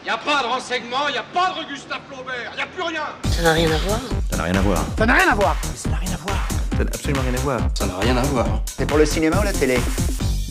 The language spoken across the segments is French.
Y a pas de renseignements, y a pas de Gustave Flaubert, y a plus rien. Ça n'a rien à voir. Ça n'a rien à voir. Ça n'a rien à voir. Ça n'a rien à voir. Ça n'a absolument rien à voir. Ça n'a rien à voir. C'est pour le cinéma ou la télé?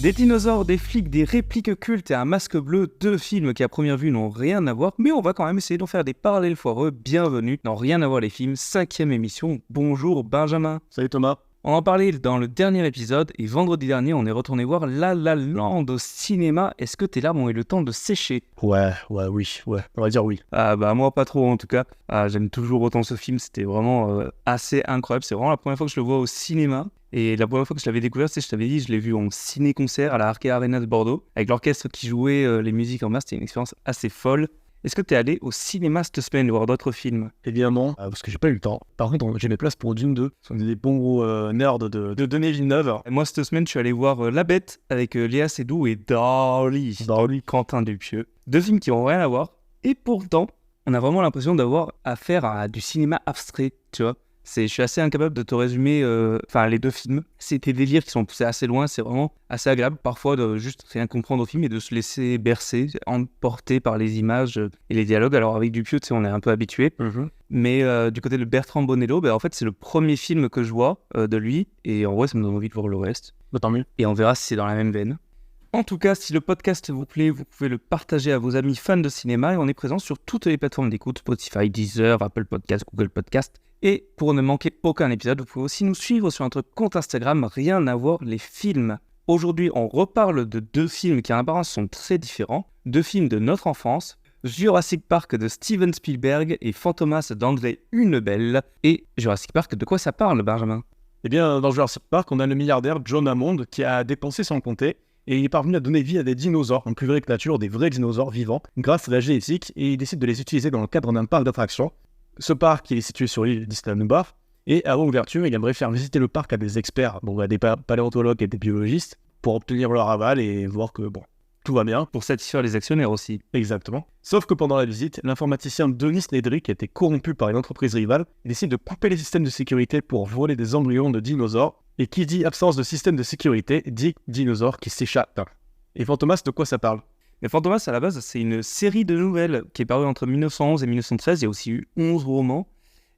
Des dinosaures, des flics, des répliques cultes et un masque bleu, deux films qui à première vue n'ont rien à voir, mais on va quand même essayer d'en faire des parallèles foireux. Bienvenue dans Rien à voir les films, 5e émission. Bonjour Benjamin. Salut Thomas. On en parlait dans le dernier épisode et vendredi dernier on est retourné voir La La Land au cinéma. Est-ce que tes larmes ont eu le temps de sécher? Ouais, on va dire oui. Ah bah moi pas trop en tout cas. J'aime toujours autant ce film, c'était vraiment assez incroyable. C'est vraiment la première fois que je le vois au cinéma. Et la première fois que je l'avais découvert, je t'avais dit, je l'ai vu en ciné-concert à la Arcade Arena de Bordeaux, avec l'orchestre qui jouait les musiques en masse. C'était une expérience assez folle. Est-ce que t'es allé au cinéma cette semaine voir d'autres films? Évidemment, parce que j'ai pas eu le temps. Par contre, j'ai mes places pour Dune 2. Ce sont des bons gros nerds de Denis Villeneuve. Et moi cette semaine, je suis allé voir La Bête avec Léa Seydoux et Darly, Quentin Dupieux. Deux films qui n'ont rien à voir. Et pourtant, on a vraiment l'impression d'avoir affaire à du cinéma abstrait, tu vois. Je suis assez incapable de te résumer les deux films. C'est des délires qui sont poussés assez loin, c'est vraiment assez agréable parfois de juste rien comprendre au film et de se laisser bercer, emporter par les images et les dialogues. Alors avec Dupieux, tu sais, on est un peu habitué. Mais du côté de Bertrand Bonello, en fait c'est le premier film que je vois de lui et en vrai ça me donne envie de voir le reste. Bah tant mieux. Et on verra si c'est dans la même veine. En tout cas, si le podcast vous plaît, vous pouvez le partager à vos amis fans de cinéma et on est présent sur toutes les plateformes d'écoute, Spotify, Deezer, Apple Podcasts, Google Podcasts. Et pour ne manquer aucun épisode, vous pouvez aussi nous suivre sur notre compte Instagram Rien à voir les films. Aujourd'hui, on reparle de deux films qui en apparence sont très différents, deux films de notre enfance, Jurassic Park de Steven Spielberg et Fantomas d'André Hunebelle. Et Jurassic Park, de quoi ça parle, Benjamin? Eh bien, dans Jurassic Park, on a le milliardaire John Hammond qui a dépensé sans compter et il est parvenu à donner vie à des dinosaures, en plus vrai que nature, des vrais dinosaures vivants, grâce à la génétique, et il décide de les utiliser dans le cadre d'un parc d'attractions. Ce parc il est situé sur l'île d'Isla-Nublar, et avant l'ouverture, il aimerait faire visiter le parc à des experts, à des paléontologues et des biologistes, pour obtenir leur aval et voir que, tout va bien. Pour satisfaire les actionnaires aussi. Exactement. Sauf que pendant la visite, l'informaticien Denis Nedry, qui a été corrompu par une entreprise rivale, décide de couper les systèmes de sécurité pour voler des embryons de dinosaures. Et qui dit absence de système de sécurité, dit dinosaure qui s'échappe. Et Fantomas, de quoi ça parle? Mais Fantomas, à la base, c'est une série de nouvelles qui est parue entre 1911 et 1913. Il y a aussi eu 11 romans.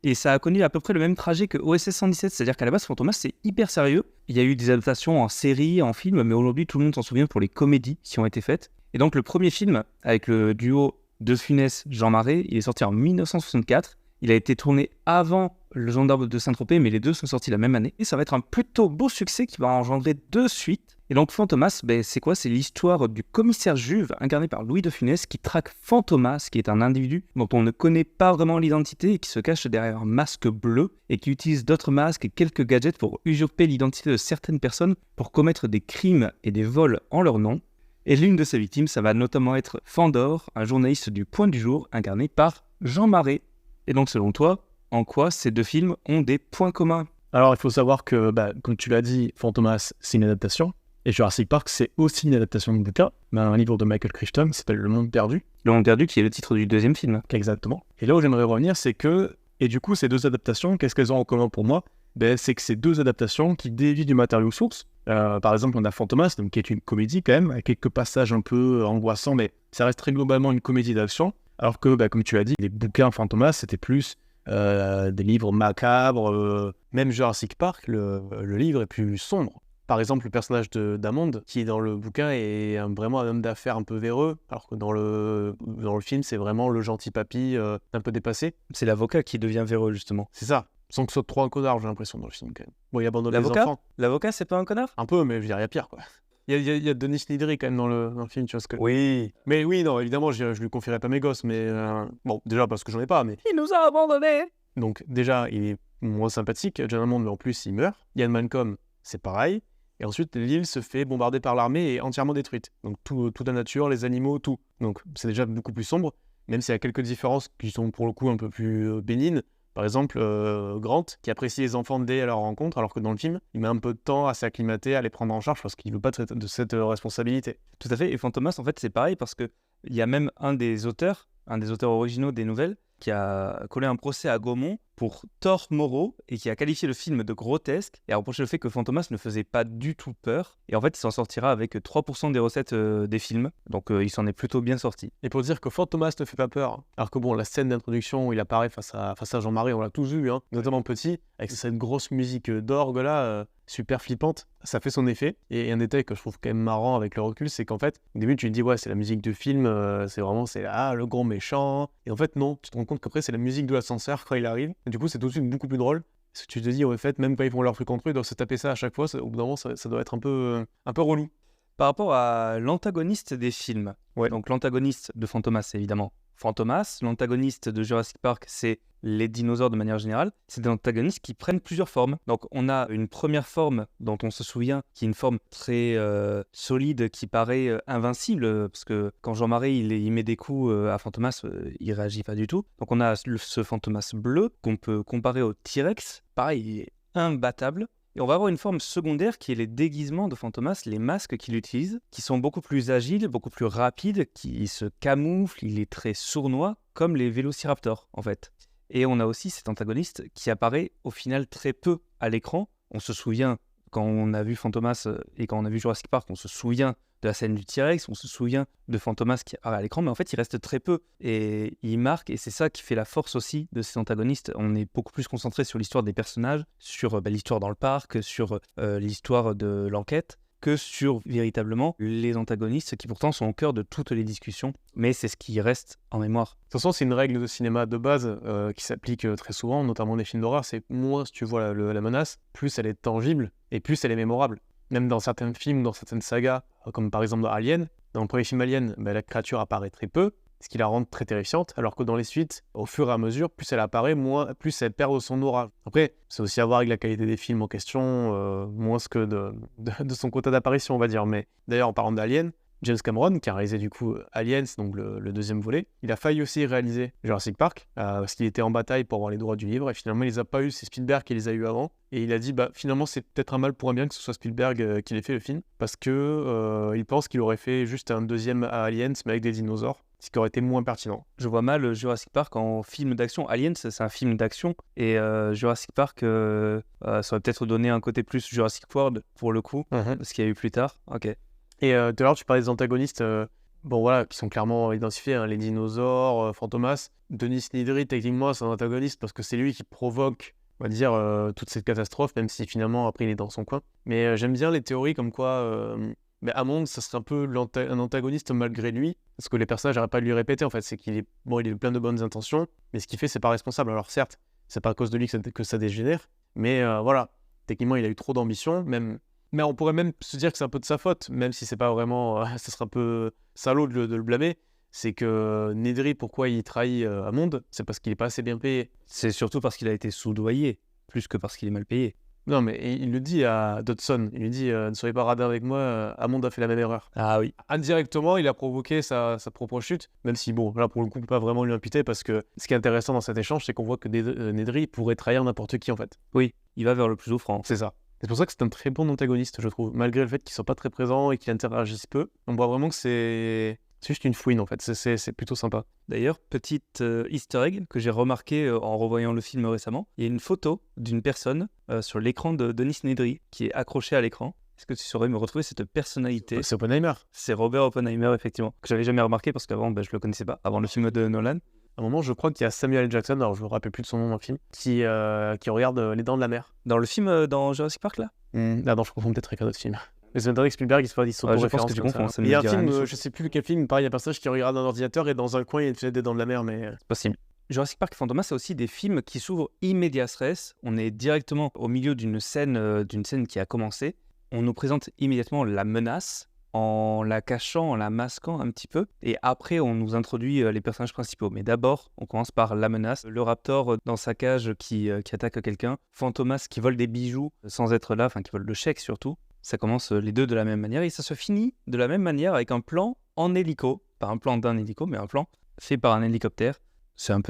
Et ça a connu à peu près le même trajet que OSS 117. C'est-à-dire qu'à la base, Fantomas, c'est hyper sérieux. Il y a eu des adaptations en série, en film, mais aujourd'hui, tout le monde s'en souvient pour les comédies qui ont été faites. Et donc, le premier film, avec le duo De Funès-Jean Marais, il est sorti en 1964. Il a été tourné avant Le Gendarme de Saint-Tropez, mais les deux sont sortis la même année. Et ça va être un plutôt beau succès qui va engendrer deux suites. Et donc Fantomas, c'est quoi? C'est l'histoire du commissaire Juve, incarné par Louis de Funès, qui traque Fantomas, qui est un individu dont on ne connaît pas vraiment l'identité et qui se cache derrière un masque bleu et qui utilise d'autres masques et quelques gadgets pour usurper l'identité de certaines personnes pour commettre des crimes et des vols en leur nom. Et l'une de ses victimes, ça va notamment être Fandor, un journaliste du Point du Jour, incarné par Jean Marais. Et donc, selon toi, en quoi ces deux films ont des points communs? Alors, il faut savoir que, comme tu l'as dit, Fantomas, c'est une adaptation. Et Jurassic Park, c'est aussi une adaptation de bouquin, un livre de Michael Crichton qui s'appelle Le Monde Perdu. Le Monde Perdu, qui est le titre du deuxième film. Exactement. Et là où j'aimerais revenir, c'est que, et du coup, ces deux adaptations, qu'est-ce qu'elles ont en commun pour moi? C'est que ces deux adaptations qui dévient du matériau source. Par exemple, on a Fantomas, qui est une comédie quand même, avec quelques passages un peu angoissants, mais ça reste très globalement une comédie d'action. Alors que, comme tu l'as dit, les bouquins Fantomas, c'était plus des livres macabres. Même Jurassic Park, le livre est plus sombre. Par exemple, le personnage d'Hammond, qui dans le bouquin est vraiment un homme d'affaires un peu véreux, alors que dans le film, c'est vraiment le gentil papy un peu dépassé. C'est l'avocat qui devient véreux, justement. C'est ça. Sans que ce soit trop un connard, j'ai l'impression, dans le film, quand même. Bon, il abandonne les L'avocat enfants. L'avocat, c'est pas un connard? Un peu, mais je dirais, il y a pire, quoi. Il y a Denis Nedry quand même dans le film, tu vois ce que... Oui. Mais oui, non, évidemment, je lui confierai pas mes gosses, mais... Bon, déjà parce que j'en ai pas, mais... Il nous a abandonnés. Donc, déjà, il est moins sympathique, John Hammond, mais en plus, il meurt. Ian Malcolm, c'est pareil. Et ensuite, l'île se fait bombarder par l'armée et est entièrement détruite. Donc, toute la nature, les animaux, tout. Donc, c'est déjà beaucoup plus sombre, même s'il y a quelques différences qui sont pour le coup un peu plus bénignes. Par exemple, Grant, qui apprécie les enfants dès à leur rencontre, alors que dans le film, il met un peu de temps à s'acclimater, à les prendre en charge, parce qu'il ne veut pas de cette responsabilité. Tout à fait, et Fantomas, en fait, c'est pareil, parce qu'il y a même un des auteurs originaux des nouvelles, qui a collé un procès à Gaumont pour tort moraux et qui a qualifié le film de grotesque et a reproché le fait que Fantomas ne faisait pas du tout peur. Et en fait, il s'en sortira avec 3% des recettes des films. Donc, il s'en est plutôt bien sorti. Et pour dire que Fantomas ne fait pas peur, alors que bon, la scène d'introduction où il apparaît face à Jean-Marie, on l'a tous vu, hein, notamment petit, avec cette grosse musique d'orgue là, super flippante, ça fait son effet. Et un détail que je trouve quand même marrant avec le recul, c'est qu'en fait, au début tu te dis ouais c'est la musique de film, c'est le gros méchant. Et en fait non, tu te rends compte qu'après c'est la musique de l'ascenseur quand il arrive. Et du coup c'est tout de suite beaucoup plus drôle. Parce que tu te dis en fait même quand ils font leur truc entre eux, ils doivent se taper ça à chaque fois. Au bout d'un moment ça doit être un peu relou. Par rapport à l'antagoniste des films, donc l'antagoniste de Fantomas, c'est évidemment Fantomas. L'antagoniste de Jurassic Park, c'est les dinosaures de manière générale. C'est des antagonistes qui prennent plusieurs formes. Donc on a une première forme dont on se souvient, qui est une forme très solide, qui paraît invincible, parce que quand Jean-Marie il met des coups à Fantomas, il réagit pas du tout. Donc on a ce Fantomas bleu qu'on peut comparer au T-Rex. Pareil, il est imbattable. Et on va avoir une forme secondaire qui est les déguisements de Fantomas, les masques qu'il utilise, qui sont beaucoup plus agiles, beaucoup plus rapides, qui se camouflent, il est très sournois, comme les vélociraptors en fait. Et on a aussi cet antagoniste qui apparaît au final très peu à l'écran. On se souvient, quand on a vu Fantomas et quand on a vu Jurassic Park, on se souvient de la scène du T-Rex, on se souvient de Fantomas qui apparaît à l'écran, mais en fait il reste très peu et il marque, et c'est ça qui fait la force aussi de ces antagonistes. On est beaucoup plus concentré sur l'histoire des personnages, sur l'histoire dans le parc, sur l'histoire de l'enquête, que sur véritablement les antagonistes qui pourtant sont au cœur de toutes les discussions, mais c'est ce qui reste en mémoire. De toute façon, c'est une règle de cinéma de base qui s'applique très souvent, notamment dans les films d'horreur, c'est moins si tu vois la menace, plus elle est tangible et plus elle est mémorable. Même dans certains films, dans certaines sagas, comme par exemple dans Alien, dans le premier film Alien, la créature apparaît très peu, ce qui la rend très terrifiante, alors que dans les suites, au fur et à mesure, plus elle apparaît, plus elle perd son aura. Après, c'est aussi à voir avec la qualité des films en question, moins que de son quota d'apparition, on va dire. Mais d'ailleurs, en parlant d'Alien, James Cameron, qui a réalisé du coup Aliens, donc le deuxième volet, il a failli aussi réaliser Jurassic Park, parce qu'il était en bataille pour avoir les droits du livre, et finalement il les a pas eu, c'est Spielberg qui les a eu avant, et il a dit finalement c'est peut-être un mal pour un bien que ce soit Spielberg qui ait fait le film, parce que il pense qu'il aurait fait juste un deuxième à Aliens, mais avec des dinosaures, ce qui aurait été moins pertinent. Je vois mal Jurassic Park en film d'action. Aliens, c'est un film d'action, et Jurassic Park, ça aurait peut-être donné un côté plus Jurassic World pour le coup, ce qu'il y a eu plus tard. Ok. Et tout à l'heure, tu parlais des antagonistes, qui sont clairement identifiés, hein, les dinosaures, Fantomas. Denis Nidri, techniquement, c'est un antagoniste parce que c'est lui qui provoque, on va dire, toute cette catastrophe, même si finalement, après, il est dans son coin. Mais j'aime bien les théories comme quoi Hammond, ça serait un peu un antagoniste malgré lui, parce que les personnages n'arrêtent pas de lui répéter, en fait. C'est qu'il est plein de bonnes intentions, mais ce qu'il fait, c'est pas responsable. Alors certes, c'est pas à cause de lui que ça dégénère, mais techniquement, il a eu trop d'ambition, même... Mais on pourrait même se dire que c'est un peu de sa faute, même si c'est pas vraiment... ça serait un peu salaud de le blâmer. C'est que Nedry, pourquoi il trahit Hammond, c'est parce qu'il est pas assez bien payé. C'est surtout parce qu'il a été soudoyé, plus que parce qu'il est mal payé. Non, mais il le dit à Dodson. Il lui dit ne soyez pas radin avec moi, Hammond a fait la même erreur. Ah oui. Indirectement, il a provoqué sa propre chute, même si, bon, là, pour le coup, on peut pas vraiment lui imputer, parce que ce qui est intéressant dans cet échange, c'est qu'on voit que Nedry pourrait trahir n'importe qui, en fait. Oui, il va vers le plus offrant. C'est ça. C'est pour ça que c'est un très bon antagoniste, je trouve, malgré le fait qu'il soit pas très présent et qu'il interagisse peu. On voit vraiment que c'est juste une fouine, en fait. C'est plutôt sympa. D'ailleurs, petite easter egg que j'ai remarqué en revoyant le film récemment, il y a une photo d'une personne sur l'écran de Denis Nedry qui est accrochée à l'écran. Est-ce que tu saurais me retrouver cette personnalité ? C'est Oppenheimer. C'est Robert Oppenheimer, effectivement, que j'avais jamais remarqué parce qu'avant, je le connaissais pas, avant le film de Nolan. À un moment, je crois qu'il y a Samuel L. Jackson, alors je me rappelle plus de son nom dans le film, qui regarde Les Dents de la Mer. Dans le film dans Jurassic Park, là ? Ah non, je confonds peut-être avec un autre film. Mais c'est que Spielberg, il se je pense que tu confonds. Il y a un film, je sais plus quel film, pareil, il y a un personnage qui regarde un ordinateur et dans un coin, il y a une fenêtre des Dents de la Mer, mais... C'est possible. Jurassic Park et Fantomas, c'est aussi des films qui s'ouvrent immédias res. On est directement au milieu d'une scène qui a commencé. On nous présente immédiatement la menace, en la cachant, en la masquant un petit peu. Et après, on nous introduit les personnages principaux. Mais d'abord, on commence par la menace. Le raptor dans sa cage qui attaque quelqu'un. Fantomas qui vole des bijoux sans être là, enfin qui vole le chèque surtout. Ça commence les deux de la même manière. Et ça se finit de la même manière avec un plan en hélico. Pas un plan d'un hélico, mais un plan fait par un hélicoptère. C'est une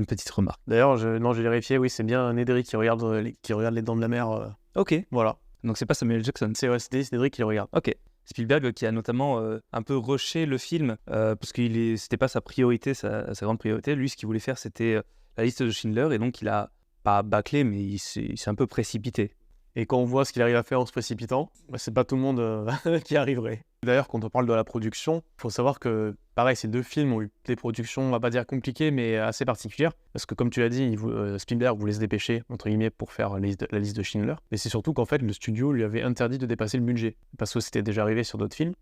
petite remarque. D'ailleurs, j'ai vérifié, oui, c'est bien Nedry qui regarde les Dents de la Mer. Ok. Voilà. Donc c'est pas Samuel Jackson. C'est Denis Nedry qui le regarde. Ok. Spielberg qui a notamment un peu rushé le film parce que c'était pas sa priorité, sa grande priorité. Lui, ce qu'il voulait faire, c'était la liste de Schindler, et donc il a pas bâclé, mais il s'est un peu précipité. Et quand on voit ce qu'il arrive à faire en se précipitant, c'est pas tout le monde qui arriverait. D'ailleurs, quand on parle de la production, il faut savoir que, pareil, ces deux films ont eu des productions, on va pas dire compliquées, mais assez particulières. Parce que, comme tu l'as dit, Spielberg voulait se dépêcher, entre guillemets, pour faire la liste de Schindler. Mais c'est surtout qu'en fait, le studio lui avait interdit de dépasser le budget. Parce que c'était déjà arrivé sur d'autres films.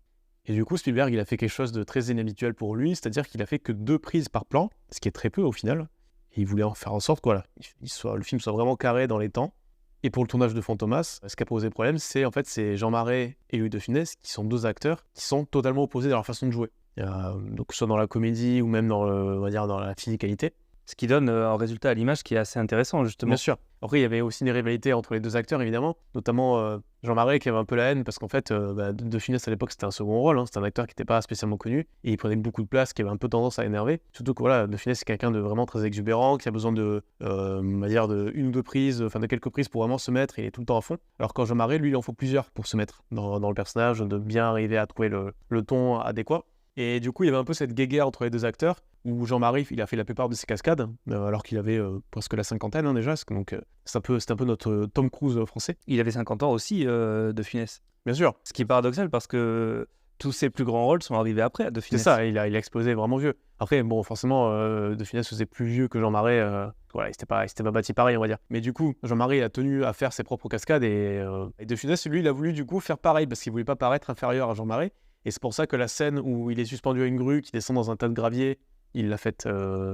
Et du coup, Spielberg, il a fait quelque chose de très inhabituel pour lui, c'est-à-dire qu'il a fait que 2 prises par plan, ce qui est très peu au final. Et il voulait en faire en sorte que le film soit vraiment carré dans les temps. Et pour le tournage de Fantomas, ce qui a posé problème, c'est Jean Marais et Louis de Funès, qui sont 2 acteurs qui sont totalement opposés dans leur façon de jouer. Donc, soit dans la comédie ou même on va dire, dans la physicalité. Ce qui donne un résultat à l'image qui est assez intéressant, justement. Bien sûr. Après, il y avait aussi des rivalités entre les 2 acteurs, évidemment. Notamment Jean Marais qui avait un peu la haine parce qu'en fait, De Funès à l'époque, c'était un second rôle. C'était un acteur qui n'était pas spécialement connu et il prenait beaucoup de place, qui avait un peu tendance à énerver. Surtout que voilà, De Funès, c'est quelqu'un de vraiment très exubérant, qui a besoin on va dire, de 1 ou 2 prises, de quelques prises pour vraiment se mettre. Il est tout le temps à fond. Alors que Jean Marais, lui, il en faut plusieurs pour se mettre dans le personnage, de bien arriver à trouver le ton adéquat. Et du coup, il y avait un peu cette guéguerre entre les 2 acteurs, où Jean-Marie, il a fait la plupart de ses cascades, alors qu'il avait presque la cinquantaine déjà, donc c'est un peu notre Tom Cruise français. Il avait 50 ans aussi, De Funès. Bien sûr. Ce qui est paradoxal, parce que tous ses plus grands rôles sont arrivés après, à De Funès. C'est ça, il a explosé vraiment vieux. Après, bon, forcément, De Funès faisait plus vieux que Jean-Marie, voilà, il s'était pas bâti pareil, on va dire. Mais du coup, Jean-Marie a tenu à faire ses propres cascades, et De Funès, lui, il a voulu du coup faire pareil, parce qu'il voulait pas paraître inférieur à Jean-Marie. Et c'est pour ça que la scène où il est suspendu à une grue, qui descend dans un tas de gravier, il l'a faite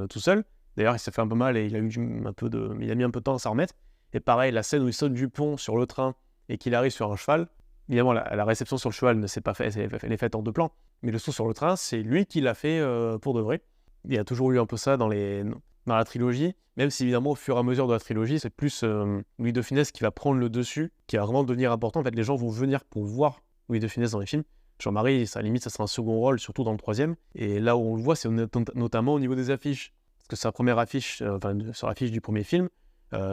tout seul. D'ailleurs, il s'est fait un peu mal et il a mis un peu de temps à s'en remettre. Et pareil, la scène où il saute du pont sur le train et qu'il arrive sur un cheval, évidemment, la réception sur le cheval ne s'est pas faite, elle est faite en 2 plans. Mais le saut sur le train, c'est lui qui l'a fait pour de vrai. Il y a toujours eu un peu ça dans la trilogie, même si évidemment, au fur et à mesure de la trilogie, c'est plus Louis de Funès qui va prendre le dessus, qui va vraiment devenir important. En fait, les gens vont venir pour voir Louis de Funès dans les films. Jean-Marie, ça sera un second rôle, surtout dans le 3e. Et là où on le voit, c'est notamment au niveau des affiches. Parce que sa première affiche, sur l'affiche du premier film,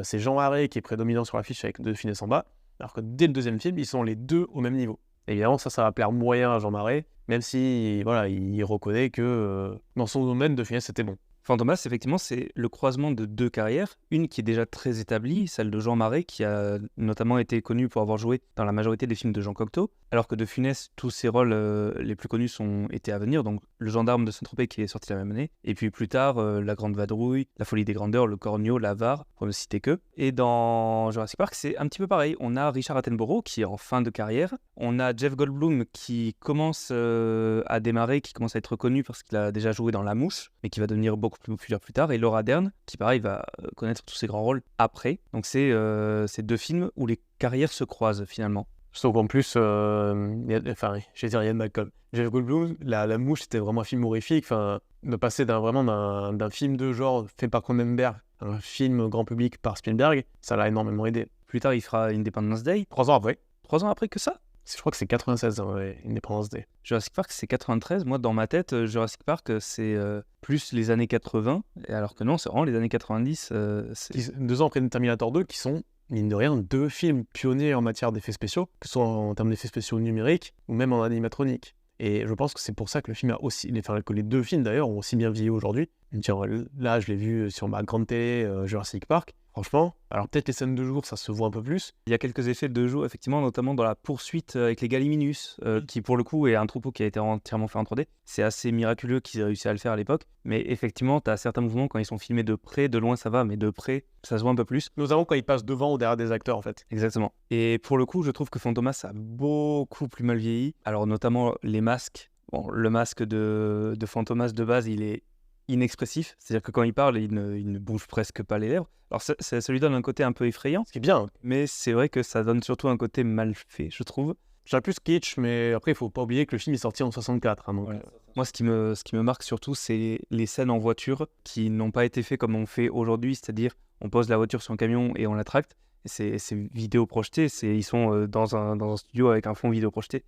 c'est Jean Marais qui est prédominant sur l'affiche avec De Funès en bas. Alors que dès le 2e film, ils sont les 2 au même niveau. Et évidemment, ça va plaire moyen à Jean Marais, même si voilà, il reconnaît que dans son domaine, De Funès c'était bon. Fantomas, effectivement, c'est le croisement de 2 carrières. Une qui est déjà très établie, celle de Jean Marais, qui a notamment été connu pour avoir joué dans la majorité des films de Jean Cocteau, alors que De Funès, tous ses rôles les plus connus étaient à venir, donc Le Gendarme de Saint-Tropez qui est sorti la même année, et puis plus tard, La Grande Vadrouille, La Folie des Grandeurs, Le Cornio, L'Avare, pour ne citer que. Et dans Jurassic Park, c'est un petit peu pareil. On a Richard Attenborough qui est en fin de carrière, on a Jeff Goldblum qui commence à démarrer, qui commence à être connu parce qu'il a déjà joué dans La Mouche, mais qui va devenir beaucoup plus populaire plus tard, et Laura Dern, qui pareil va connaître tous ses grands rôles après. Donc c'est 2 films où les carrières se croisent finalement. Sauf qu'en plus, j'ai dit Ian Malcolm. Jeff Goldblum, la Mouche, c'était vraiment un film horrifique. De passer d'un film de genre fait par Cronenberg à un film grand public par Spielberg, ça l'a énormément aidé. Plus tard, il fera Independence Day. 3 ans après. 3 ans après que ça? Je crois que c'est 96, Independence Day. Jurassic Park, c'est 93. Moi, dans ma tête, Jurassic Park, c'est plus les années 80, alors que non, c'est vraiment les années 90. 2 ans après Terminator 2, qui sont, mine de rien, 2 films pionniers en matière d'effets spéciaux, que ce soit en termes d'effets spéciaux numériques ou même en animatronique. Et je pense que c'est pour ça que le film que les 2 films d'ailleurs ont aussi bien vieilli aujourd'hui. Là, je l'ai vu sur ma grande télé, Jurassic Park. Franchement, alors peut-être les scènes de jour, ça se voit un peu plus. Il y a quelques effets de jour, effectivement, notamment dans la poursuite avec les Gallimimus, qui pour le coup est un troupeau qui a été entièrement fait en 3D. C'est assez miraculeux qu'ils aient réussi à le faire à l'époque. Mais effectivement, tu as certains mouvements quand ils sont filmés de près, de loin ça va, mais de près, ça se voit un peu plus. Notamment quand ils passent devant ou derrière des acteurs, en fait. Exactement. Et pour le coup, je trouve que Fantomas a beaucoup plus mal vieilli. Alors notamment les masques. Bon, le masque de Fantomas de base, il est inexpressif, c'est-à-dire que quand il parle, il ne bouge presque pas les lèvres. Alors ça lui donne un côté un peu effrayant, ce qui est bien, mais c'est vrai que ça donne surtout un côté mal fait, je trouve. Je dirais plus kitsch, mais après il faut pas oublier que le film est sorti en 64. Donc... Ouais. Moi, ce qui me marque surtout, c'est les scènes en voiture qui n'ont pas été faites comme on fait aujourd'hui, c'est-à-dire on pose la voiture sur un camion et on la tracte. C'est vidéo projeté, ils sont dans un studio avec un fond vidéo projeté.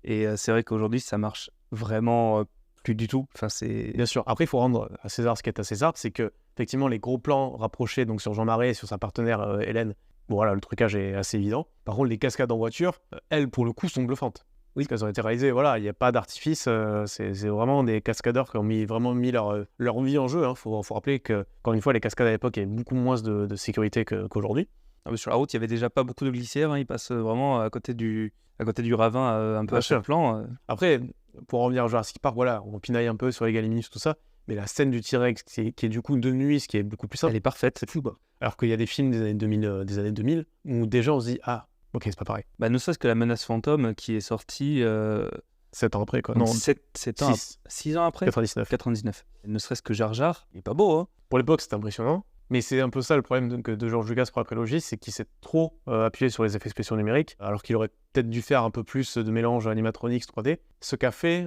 Et c'est vrai qu'aujourd'hui, ça marche vraiment plus du tout. Bien sûr. Après, il faut rendre à César ce qui est à César, c'est que effectivement les gros plans rapprochés donc sur Jean Marais et sur sa partenaire Hélène, bon voilà, le trucage est assez évident. Par contre, les cascades en voiture, elles pour le coup sont bluffantes. Parce qu'elles ont été réalisées, voilà, il n'y a pas d'artifice, c'est vraiment des cascadeurs qui ont vraiment mis leur vie en jeu. Faut rappeler que, encore une fois, les cascades à l'époque, il y avait beaucoup moins de sécurité qu'aujourd'hui. Ah, mais sur la route, il y avait déjà pas beaucoup de glissières. Ils passent vraiment à côté du ravin, un peu Bien à sûr. chaque plan. Après, pour en revenir à Jurassic Park, voilà, on pinaille un peu sur les Gallimimus, tout ça, mais la scène du T-Rex qui est du coup de nuit, ce qui est beaucoup plus simple, Elle est parfaite. c'est fou, quoi. Alors qu'il y a des films des années 2000 où déjà on se dit, ah, ok, c'est pas pareil. Bah, ne serait-ce que la menace fantôme qui est sortie 7 ans après, quoi. Non, 7 ans, 6, ans après 99. 99. Ne serait-ce que Jar Jar, il est pas beau, hein. Pour l'époque, c'était impressionnant. Mais c'est un peu ça le problème de George Lucas pour la prélogie, c'est qu'il s'est trop appuyé sur les effets spéciaux numériques, alors qu'il aurait peut-être dû faire un peu plus de mélange animatronics 3D. Ce qu'a fait,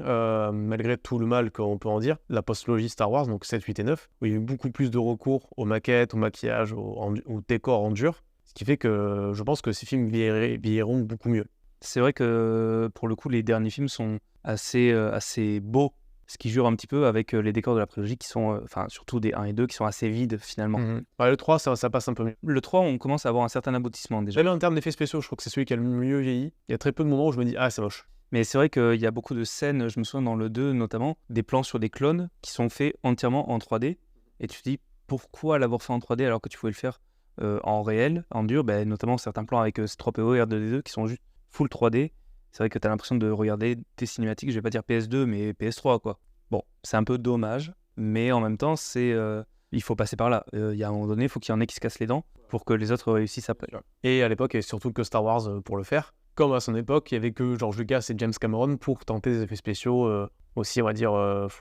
malgré tout le mal qu'on peut en dire, la post-logie Star Wars, donc 7, 8 et 9, où il y a eu beaucoup plus de recours aux maquettes, au maquillage, au décor en dur, ce qui fait que je pense que ces films vieilliront beaucoup mieux. C'est vrai que pour le coup, les derniers films sont assez beaux, ce qui jure un petit peu avec les décors de la prélogie qui sont, surtout des 1 et 2, qui sont assez vides finalement. Le 3, ça passe un peu mieux. Le 3, on commence à avoir un certain aboutissement déjà. Même en termes d'effets spéciaux, je crois que c'est celui qui a le mieux vieilli. Il y a très peu de moments où je me dis, ah, c'est moche. Mais c'est vrai qu'il y a beaucoup de scènes, je me souviens dans le 2 notamment, des plans sur des clones qui sont faits entièrement en 3D. Et tu te dis, pourquoi l'avoir fait en 3D alors que tu pouvais le faire en réel, en dur, notamment certains plans avec C3PO et R2D2 qui sont juste full 3D. C'est vrai que tu as l'impression de regarder des cinématiques, je vais pas dire PS2, mais PS3, quoi. Bon, c'est un peu dommage, mais en même temps, il faut passer par là. Il y a un moment donné, il faut qu'il y en ait qui se cassent les dents pour que les autres réussissent après. Et à l'époque, il y avait surtout que Star Wars pour le faire. Comme à son époque, il y avait que George Lucas et James Cameron pour tenter des effets spéciaux aussi, on va dire,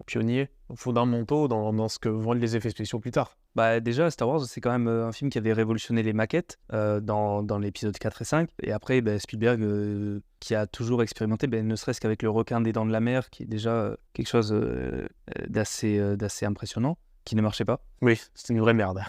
pionniers, fondamentaux dans ce que vont être les effets spéciaux plus tard. Bah déjà, Star Wars, c'est quand même un film qui avait révolutionné les maquettes dans l'épisode 4 et 5. Et après, Spielberg, qui a toujours expérimenté, ne serait-ce qu'avec le requin des dents de la mer, qui est déjà quelque chose d'assez impressionnant, qui ne marchait pas. Oui, c'était une vraie merde.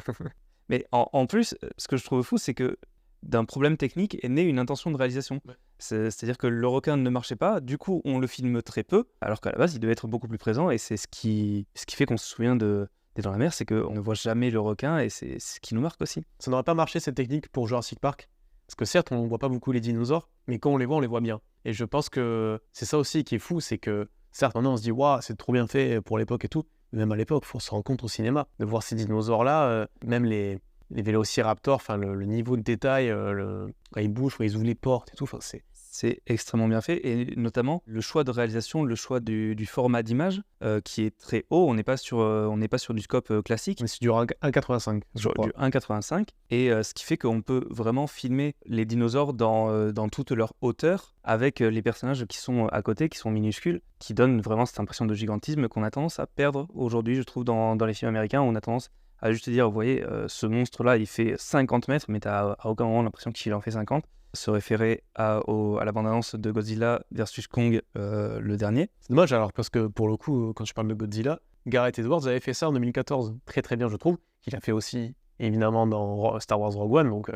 Mais en plus, ce que je trouve fou, c'est que d'un problème technique est née une intention de réalisation. Ouais. C'est-à-dire que le requin ne marchait pas, du coup on le filme très peu, alors qu'à la base il devait être beaucoup plus présent, et c'est ce qui fait qu'on se souvient des Dents de la Mer, c'est qu'on ne voit jamais le requin, et c'est ce qui nous marque aussi. Ça n'aurait pas marché cette technique pour Jurassic Park, parce que certes on ne voit pas beaucoup les dinosaures, mais quand on les voit bien. Et je pense que c'est ça aussi qui est fou, c'est que certes maintenant on se dit waouh, c'est trop bien fait pour l'époque et tout, mais même à l'époque, il faut se rendre compte au cinéma, de voir ces dinosaures-là, même les vélociraptors, enfin le niveau de détail, quand ils bougent, quand ils ouvrent les portes et tout, c'est extrêmement bien fait, et notamment le choix de réalisation, le choix du format d'image qui est très haut. On n'est pas sur du scope classique. Mais c'est du 1,85. Du 1,85, et ce qui fait qu'on peut vraiment filmer les dinosaures dans toute leur hauteur, avec les personnages qui sont à côté, qui sont minuscules, qui donnent vraiment cette impression de gigantisme qu'on a tendance à perdre aujourd'hui, je trouve, dans les films américains, où on a tendance à juste dire, vous voyez, ce monstre-là, il fait 50 mètres, mais t'as à aucun moment l'impression qu'il en fait 50. Se référer à la bande-annonce de Godzilla versus Kong, le dernier. C'est dommage, alors, parce que pour le coup, quand je parle de Godzilla, Gareth Edwards avait fait ça en 2014, très très bien, je trouve. Il a fait aussi, évidemment, dans Star Wars Rogue One, donc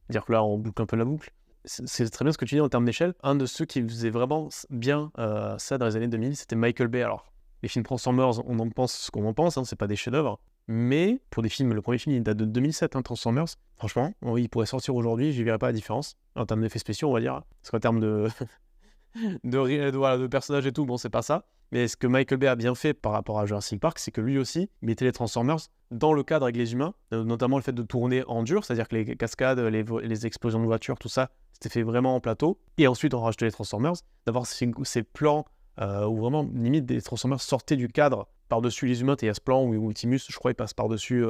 dire que là, on boucle un peu la boucle. C'est très bien ce que tu dis en termes d'échelle. Un de ceux qui faisait vraiment bien ça dans les années 2000, c'était Michael Bay. Alors, les films Transformers, on en pense ce qu'on en pense, c'est pas des chefs-d'œuvre. Mais pour des films, le premier film il date de 2007, Transformers. Franchement, il pourrait sortir aujourd'hui, je ne verrais pas la différence. En termes d'effets spéciaux, on va dire. Parce qu'en termes de personnages et tout, bon, c'est pas ça. Mais ce que Michael Bay a bien fait par rapport à Jurassic Park, c'est que lui aussi mettait les Transformers dans le cadre avec les humains, notamment le fait de tourner en dur, c'est-à-dire que les cascades, les explosions de voitures, tout ça, c'était fait vraiment en plateau. Et ensuite, on rajoutait les Transformers, d'avoir ces plans où vraiment, limite, des Transformers sortaient du cadre par-dessus les humains. Il y a ce plan où Optimus, je crois, il passe par-dessus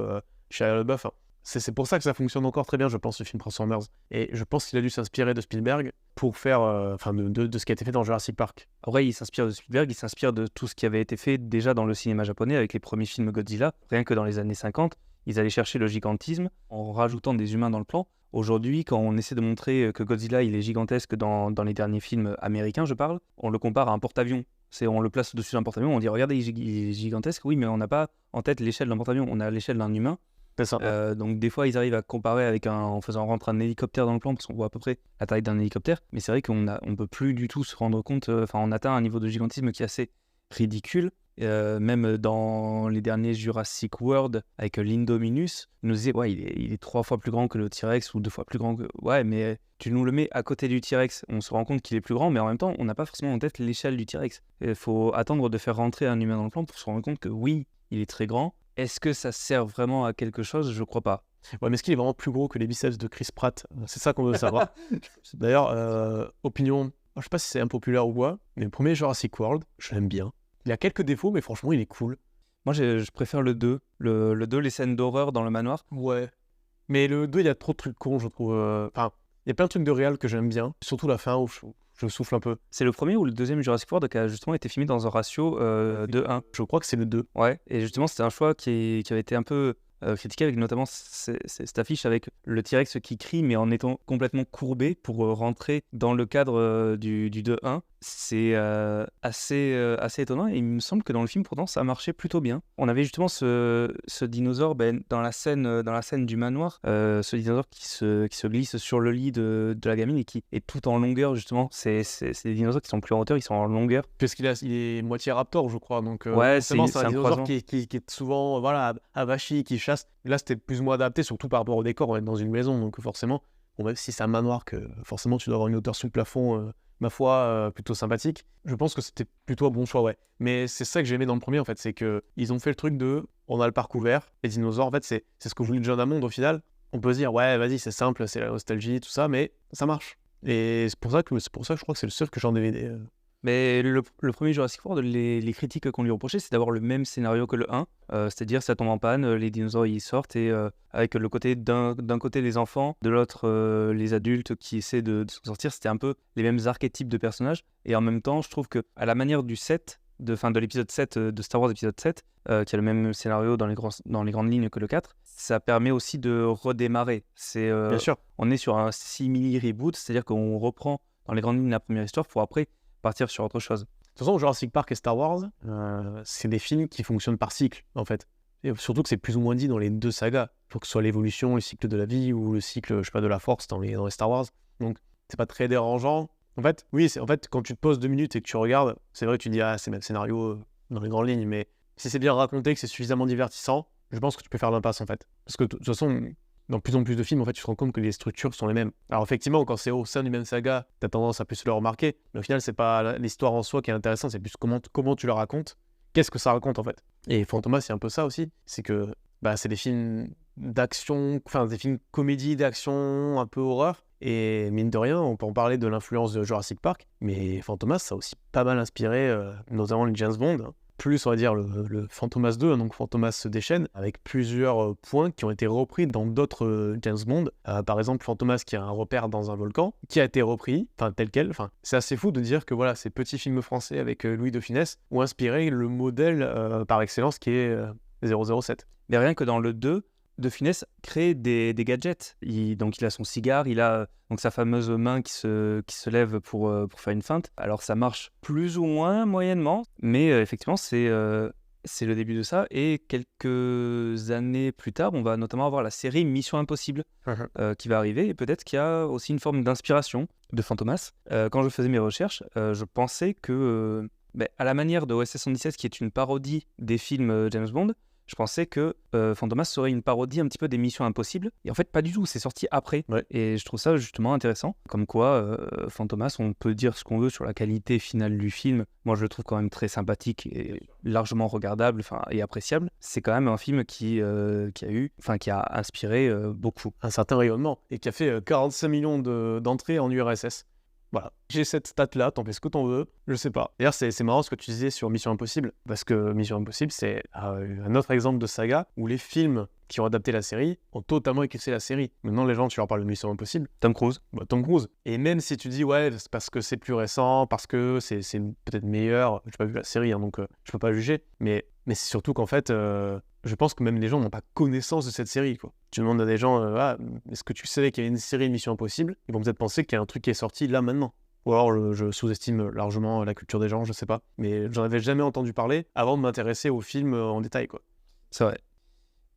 Shia LaBeouf. C'est pour ça que ça fonctionne encore très bien, je pense, ce film Transformers. Et je pense qu'il a dû s'inspirer de Spielberg pour faire de ce qui a été fait dans Jurassic Park. Après, il s'inspire de Spielberg, il s'inspire de tout ce qui avait été fait déjà dans le cinéma japonais avec les premiers films Godzilla. Rien que dans les années 50, ils allaient chercher le gigantisme en rajoutant des humains dans le plan. Aujourd'hui, quand on essaie de montrer que Godzilla il est gigantesque dans les derniers films américains, je parle, on le compare à un porte-avions. On le place au-dessus d'un porte-avions, on dit regardez, il est gigantesque, oui, mais on n'a pas en tête l'échelle d'un porte-avions, on a l'échelle d'un humain. C'est ça. Donc des fois, ils arrivent à comparer en faisant rentrer un hélicoptère dans le plan, parce qu'on voit à peu près la taille d'un hélicoptère, mais c'est vrai qu'on ne peut plus du tout se rendre compte, on atteint un niveau de gigantisme qui est assez ridicule. Même dans les derniers Jurassic World avec l'Indominus, ils nous disaient ouais, il est 3 fois plus grand que le T-Rex ou 2 fois plus grand que... Ouais, mais tu nous le mets à côté du T-Rex, on se rend compte qu'il est plus grand, mais en même temps, on n'a pas forcément en tête l'échelle du T-Rex. Il faut attendre de faire rentrer un humain dans le plan pour se rendre compte que oui, il est très grand. Est-ce que ça sert vraiment à quelque chose? Je crois pas. Ouais, mais est-ce qu'il est vraiment plus gros que les biceps de Chris Pratt? C'est ça qu'on veut savoir. D'ailleurs, opinion, je sais pas si c'est impopulaire ou quoi, mais le premier Jurassic World, je l'aime bien. Il a quelques défauts, mais franchement, il est cool. Moi, je préfère le 2. Le 2, les scènes d'horreur dans le manoir. Ouais. Mais le 2, il y a trop de trucs cons, je trouve. Enfin, il y a plein de trucs de réel que j'aime bien. Surtout la fin où je souffle un peu. C'est le premier ou le deuxième Jurassic World qui a justement été filmé dans un ratio de 1. Je crois que c'est le 2. Ouais, et justement, c'était un choix qui avait été un peu critiqué, avec notamment cette affiche avec le T-Rex qui crie, mais en étant complètement courbé pour rentrer dans le cadre du 2-1. C'est assez étonnant, et il me semble que dans le film, pourtant, ça marchait plutôt bien. On avait justement ce dinosaure dans la scène du manoir, ce dinosaure qui se glisse sur le lit de la gamine et qui est tout en longueur, justement. C'est des dinosaures qui sont plus en hauteur, ils sont en longueur. Parce qu'il est moitié raptor, je crois. Donc, ouais, c'est un dinosaure croisement qui est souvent avachi, qui chasse. Et là, c'était plus ou moins adapté, surtout par rapport au décor. On est dans une maison, donc forcément, même si c'est un manoir, que forcément tu dois avoir une hauteur sous le plafond, ma foi, plutôt sympathique. Je pense que c'était plutôt un bon choix, ouais. Mais c'est ça que j'ai aimé dans le premier, en fait, c'est qu'ils ont fait le truc on a le parc ouvert, les dinosaures, en fait, c'est ce que voulait John Hammond au final. On peut se dire, ouais, vas-y, c'est simple, c'est la nostalgie, tout ça, mais ça marche. Et c'est pour ça que je crois que c'est le seul que j'ai en DVD. Mais le premier Jurassic World, les critiques qu'on lui reprochait, c'est d'avoir le même scénario que le 1. C'est-à-dire, ça tombe en panne, les dinosaures ils sortent, et avec le côté d'un côté les enfants, de l'autre les adultes qui essaient de s'en sortir. C'était un peu les mêmes archétypes de personnages. Et en même temps, je trouve que à la manière du 7, de l'épisode 7, de Star Wars épisode 7, qui a le même scénario dans les grandes lignes que le 4, ça permet aussi de redémarrer. Bien sûr. On est sur un simili-reboot, c'est-à-dire qu'on reprend dans les grandes lignes la première histoire pour après partir sur autre chose. De toute façon, Jurassic Park et Star Wars, c'est des films qui fonctionnent par cycle, en fait. Et surtout que c'est plus ou moins dit dans les deux sagas. Il faut que ce soit l'évolution, le cycle de la vie, ou le cycle, je sais pas, de la force dans les Star Wars. Donc, c'est pas très dérangeant. En fait, oui, en fait, quand tu te poses 2 minutes et que tu regardes, c'est vrai que tu dis, ah, c'est le même scénario dans les grandes lignes, mais si c'est bien raconté, que c'est suffisamment divertissant, je pense que tu peux faire l'impasse, en fait. Parce que, de toute façon, dans plus en plus de films, en fait, tu te rends compte que les structures sont les mêmes. Alors effectivement, quand c'est au sein d'une même saga, t'as tendance à plus le remarquer, mais au final, c'est pas l'histoire en soi qui est intéressante, c'est plus comment tu la racontes, qu'est-ce que ça raconte, en fait. Et Fantomas, c'est un peu ça aussi, c'est que c'est des films d'action, enfin des films comédie, d'action, un peu horreur, et mine de rien, on peut en parler de l'influence de Jurassic Park, mais Fantomas, ça a aussi pas mal inspiré, notamment les James Bond, plus on va dire le Fantomas 2, donc Fantomas se déchaîne, avec plusieurs points qui ont été repris dans d'autres James Bond. Par exemple, Fantomas qui a un repère dans un volcan, qui a été repris, enfin tel quel. Enfin, c'est assez fou de dire que voilà, ces petits films français avec Louis de Funès ont inspiré le modèle par excellence qui est 007. Mais rien que dans le 2, De Funès crée des gadgets. Donc il a son cigare, il a donc sa fameuse main qui se lève pour faire une feinte. Alors ça marche plus ou moins moyennement, mais effectivement c'est le début de ça. Et quelques années plus tard, on va notamment avoir la série Mission Impossible qui va arriver. Et peut-être qu'il y a aussi une forme d'inspiration de Fantomas. Quand je faisais mes recherches, je pensais que, à la manière de OSS 117, qui est une parodie des films James Bond, je pensais que Fantomas serait une parodie un petit peu des Missions Impossibles. Et en fait, pas du tout, c'est sorti après. Ouais. Et je trouve ça justement intéressant. Comme quoi, Fantomas, on peut dire ce qu'on veut sur la qualité finale du film. Moi, je le trouve quand même très sympathique et largement regardable et appréciable. C'est quand même un film qui a inspiré beaucoup. Un certain rayonnement, et qui a fait 45 millions d'entrées en URSS. Voilà. J'ai cette stat-là, t'en fais ce que t'en veux, je sais pas. D'ailleurs, c'est marrant ce que tu disais sur Mission Impossible, parce que Mission Impossible, c'est un autre exemple de saga où les films qui ont adapté la série ont totalement éclipsé la série. Maintenant, les gens, tu leur parles de Mission Impossible. Tom Cruise. Tom Cruise. Et même si tu dis, ouais, c'est parce que c'est plus récent, parce que c'est peut-être meilleur, j'ai pas vu la série, hein, donc je peux pas juger, mais c'est surtout qu'en fait, je pense que même les gens n'ont pas connaissance de cette série, quoi. Tu demandes à des gens, est-ce que tu savais qu'il y avait une série de Mission Impossible? Ils vont peut-être penser qu'il y a un truc qui est sorti là maintenant. Ou alors je sous-estime largement la culture des gens, je sais pas. Mais j'en avais jamais entendu parler avant de m'intéresser au film en détail, quoi. C'est vrai.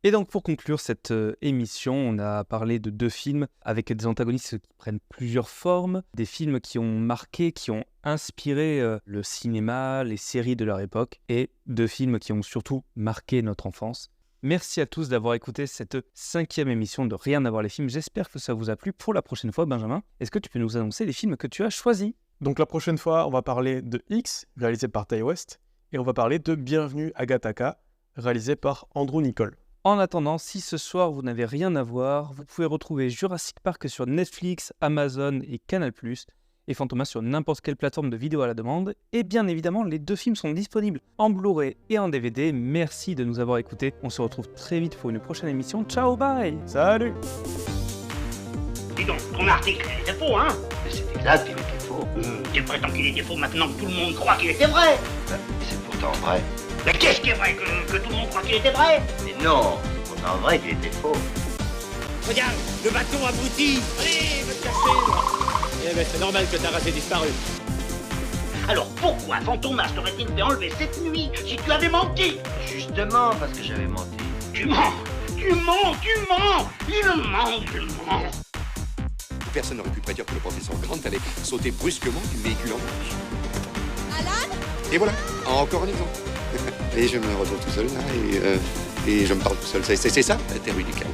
Et donc pour conclure cette émission, on a parlé de 2 films avec des antagonistes qui prennent plusieurs formes, des films qui ont marqué, qui ont inspiré le cinéma, les séries de leur époque, et 2 films qui ont surtout marqué notre enfance. Merci à tous d'avoir écouté cette 5e émission de Rien à voir les films. J'espère que ça vous a plu. Pour la prochaine fois, Benjamin, est-ce que tu peux nous annoncer les films que tu as choisis ? Donc la prochaine fois, on va parler de X, réalisé par Ty West, et on va parler de Bienvenue à Gattaca, réalisé par Andrew Niccol. En attendant, si ce soir vous n'avez rien à voir, vous pouvez retrouver Jurassic Park sur Netflix, Amazon et Canal+, et Fantomas sur n'importe quelle plateforme de vidéo à la demande. Et bien évidemment, les 2 films sont disponibles en Blu-ray et en DVD. Merci de nous avoir écoutés. On se retrouve très vite pour une prochaine émission. Ciao, bye! Salut! Dis donc, ton article était faux, hein? C'est exact, il était faux. Tu prétends qu'il était faux maintenant que tout le monde croit qu'il était vrai. C'est pourtant vrai. Mais qu'est-ce qui est vrai que tout le monde croit qu'il était vrai? Mais non, c'est pourtant vrai qu'il était faux. Regarde, le bâton aboutit. Allez, va te cacher. Eh ben, c'est normal que ta race ait disparu. Alors pourquoi Fantomas t'aurait-il fait enlever cette nuit si tu avais menti? Justement, parce que j'avais menti. Tu mens! Tu mens! Tu mens! Il ment! Personne n'aurait pu prédire que le professeur Grant allait sauter brusquement du véhicule en marche. Alan? Et voilà, encore un exemple. Et je me retrouve tout seul là, et je me parle tout seul. C'est ça, la théorie du chaos.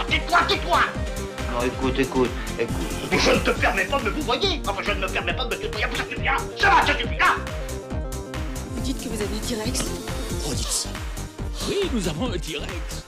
Tais-toi! Alors écoute. Je ne te permets pas de me vouvoyer! Enfin, je ne me permets pas de me tutoyer, ça suffit là! Ça suffit là! Vous dites que vous avez le T-Rex? Oh, dites ça. Oui, nous avons un T-Rex.